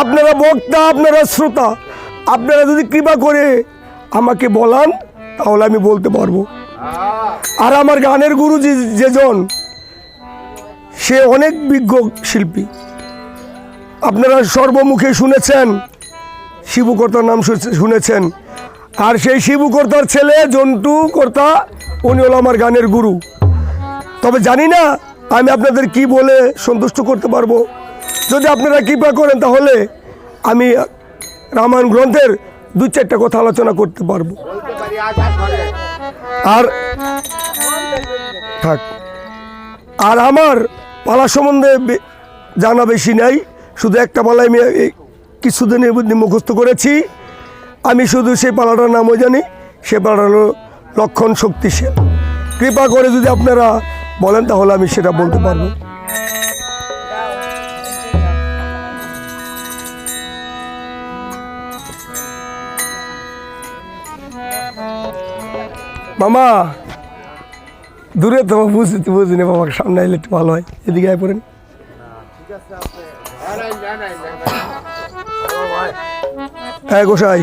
আপনারা বক্তা, আপনারা শ্রোতা, আপনারা যদি কৃপা করে আমাকে বলান তাহলে আমি বলতে পারবো। আর আমার গানের গুরু যেজন, সে অনেক বিজ্ঞ শিল্পী। আপনারা সর্বমুখে শুনেছেন, শিবু কর্তার নাম শুনেছেন। আর সেই শিবু কর্তার ছেলে জন্টু কর্তা, উনি হলো আমার গানের গুরু। তবে জানি না আমি আপনাদের কি বলে সন্তুষ্ট করতে পারবো। যদি আপনারা কৃপা করেন তাহলে আমি রামায়ণ গ্রন্থের 2-4টা কথা আলোচনা করতে পারবো। আর থাক, আর আমার পালা সম্বন্ধে জানা বেশি নাই, শুধু একটা পালাই আমি কিছুদিনের মধ্যে মুখস্থ করেছি। আমি শুধু সেই পালাটার নামও জানি, সে পালাটা হলো লক্ষণ শক্তিশাল। কৃপা করে যদি আপনারা বলেন তাহলে আমি সেটা বলতে পারবো। মামা দূরে তো বুঝিনি বাবা, সামনে এলে একটু ভালো হয়। এদিকে আয় পড়েন। হ্যাঁ গোসাই।